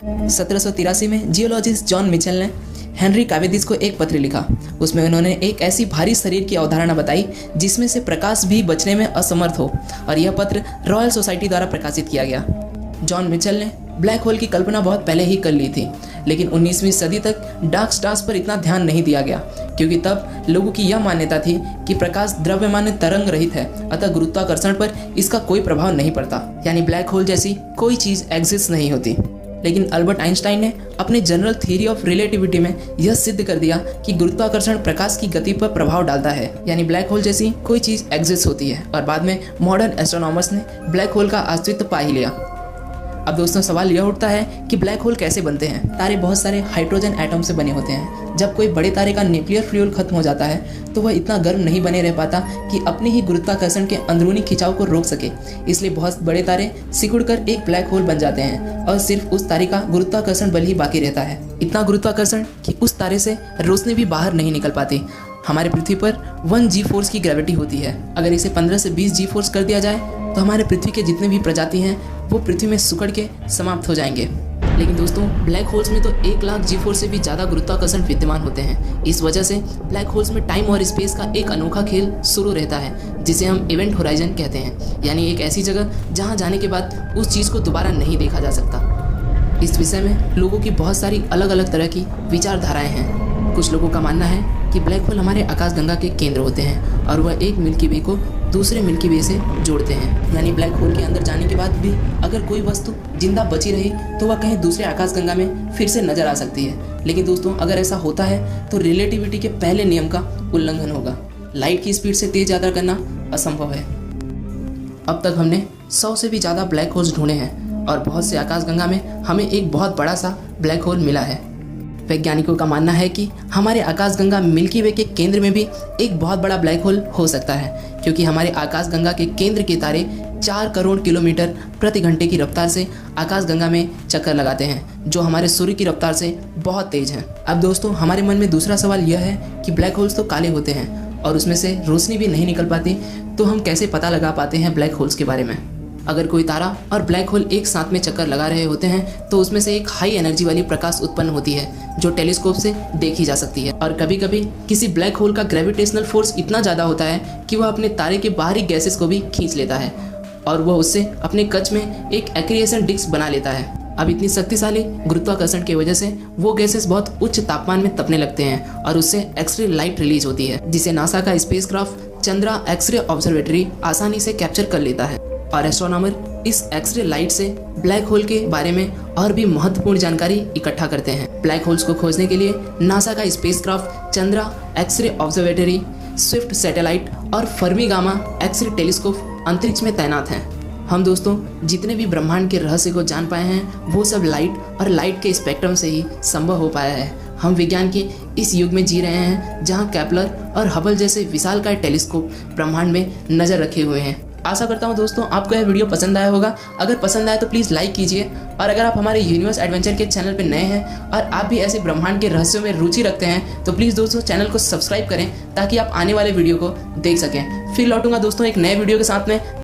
1783 में geologist John Mitchell ने Henry Cavendish को एक पत्र लिखा। उसमें उन्होंने एक ऐसी भारी शरीर की अवधारणा बताई जिसमें से प्रकाश भी बचने में असमर्थ हो, और यह पत्र रॉयल सोसाइटी द्वारा प्रकाशित किया गया। जॉन मिचेल ने ब्लैक होल की कल्पना बहुत पहले ही कर ली थी, लेकिन 19वीं सदी तक डार्क स्टार्स पर इतना ध्यान नहीं दिया गया, क्योंकि तब लोगों की यह मान्यता थी कि प्रकाश द्रव्यमान तरंग रहित है, अतः गुरुत्वाकर्षण पर इसका कोई प्रभाव नहीं पड़ता, यानी ब्लैक होल जैसी कोई चीज़ एग्जिस्ट नहीं होती। लेकिन अल्बर्ट आइंस्टाइन ने अपने जनरल थ्योरी ऑफ रिलेटिविटी में यह सिद्ध कर दिया कि गुरुत्वाकर्षण प्रकाश की गति पर प्रभाव डालता है, यानी ब्लैक होल जैसी कोई चीज़ एग्जिस्ट होती है, और बाद में मॉडर्न एस्ट्रोनॉमर्स ने ब्लैक होल का अस्तित्व पा ही लिया। अब दोस्तों सवाल यह उठता है कि ब्लैक होल कैसे बनते हैं। तारे बहुत सारे हाइड्रोजन एटम से बने होते हैं। जब कोई बड़े तारे का न्यूक्लियर फ्यूल खत्म हो जाता है तो वह इतना गर्म नहीं बने रह पाता कि अपने ही गुरुत्वाकर्षण के अंदरूनी खिंचाव को रोक सके, इसलिए बहुत बड़े तारे सिकुड़कर एक ब्लैक होल बन जाते हैं और सिर्फ उस तारे का गुरुत्वाकर्षण बल ही बाकी रहता है। इतना गुरुत्वाकर्षण कि उस तारे से रोशनी भी बाहर नहीं निकल पाती। हमारे पृथ्वी पर 1 जी फोर्स की ग्रेविटी होती है। अगर इसे 15 से 20 जी फोर्स कर दिया जाए तो हमारे पृथ्वी के जितने भी प्रजाति हैं वो पृथ्वी में सिकुड़ के समाप्त हो जाएंगे। लेकिन दोस्तों ब्लैक होल्स में तो 1 लाख जी फोर्स से भी ज़्यादा गुरुत्वाकर्षण विद्यमान होते हैं। इस वजह से ब्लैक होल्स में टाइम और स्पेस का एक अनोखा खेल शुरू रहता है, जिसे हम इवेंट होराइजन कहते हैं, यानी एक ऐसी जगह जहां जाने के बाद उस चीज़ को दोबारा नहीं देखा जा सकता। इस विषय में लोगों की बहुत सारी अलग अलग तरह की विचारधाराएं हैं। कुछ लोगों का मानना है कि ब्लैक होल हमारे आकाशगंगा के केंद्र होते हैं और वह एक मिल्की वे को दूसरे मिल्की वे से जोड़ते हैं, यानी ब्लैक होल के अंदर जाने के बाद भी अगर कोई वस्तु जिंदा बची रही तो वह कहीं दूसरे आकाशगंगा में फिर से नजर आ सकती है। लेकिन दोस्तों अगर ऐसा होता है तो रिलेटिविटी के पहले नियम का उल्लंघन होगा। लाइट की स्पीड से तेज यात्रा करना असंभव है। अब तक हमने 100 से भी ज़्यादा ब्लैक होल्स ढूंढे हैं और बहुत से आकाशगंगा में हमें एक बहुत बड़ा सा ब्लैक होल मिला है। वैज्ञानिकों का मानना है कि हमारे आकाशगंगा मिल्की वे के केंद्र में भी एक बहुत बड़ा ब्लैक होल हो सकता है, क्योंकि हमारे आकाशगंगा के केंद्र के तारे 4 करोड़ किलोमीटर प्रति घंटे की रफ्तार से आकाशगंगा में चक्कर लगाते हैं, जो हमारे सूर्य की रफ्तार से बहुत तेज हैं। अब दोस्तों हमारे मन में दूसरा सवाल यह है कि ब्लैक होल्स तो काले होते हैं और उसमें से रोशनी भी नहीं निकल पाती, तो हम कैसे पता लगा पाते हैं ब्लैक होल्स के बारे में। अगर कोई तारा और ब्लैक होल एक साथ में चक्कर लगा रहे होते हैं तो उसमें से एक हाई एनर्जी वाली प्रकाश उत्पन्न होती है जो टेलीस्कोप से देखी जा सकती है। और कभी कभी किसी ब्लैक होल का ग्रेविटेशनल फोर्स इतना ज़्यादा होता है कि वह अपने तारे के बाहरी गैसेस को भी खींच लेता है और वह उससे अपने कक्ष में एक एक्रिएशन डिस्क बना लेता है। अब इतनी शक्तिशाली गुरुत्वाकर्षण की वजह से वो गैसेस बहुत उच्च तापमान में तपने लगते हैं और उससे एक्सरे लाइट रिलीज होती है, जिसे नासा का स्पेसक्राफ्ट चंद्रा एक्सरे ऑब्जर्वेटरी आसानी से कैप्चर कर लेता है। और एस्ट्रोनॉमर इस एक्सरे लाइट से ब्लैक होल के बारे में और भी महत्वपूर्ण जानकारी इकट्ठा करते हैं। ब्लैक होल्स को खोजने के लिए नासा का spacecraft Chandra X ray observatory, Swift satellite और फर्मी गामा एक्सरे टेलीस्कोप अंतरिक्ष में तैनात हैं। हम दोस्तों जितने भी ब्रह्मांड के रहस्य को जान पाए हैं वो सब लाइट और लाइट के स्पेक्ट्रम से ही संभव हो पाया है। हम विज्ञान के इस युग में जी रहे हैं जहां केपलर और हबल जैसे विशालकाय टेलीस्कोप ब्रह्मांड में नज़र रखे हुए हैं। आशा करता हूं दोस्तों आपको यह वीडियो पसंद आया होगा। अगर पसंद आए तो प्लीज़ लाइक कीजिए, और अगर आप हमारे यूनिवर्स एडवेंचर के चैनल पर नए हैं और आप भी ऐसे ब्रह्मांड के रहस्यों में रुचि रखते हैं तो प्लीज़ दोस्तों चैनल को सब्सक्राइब करें ताकि आप आने वाले वीडियो को देख सकें। फिर लौटूंगा दोस्तों एक नए वीडियो के साथ में।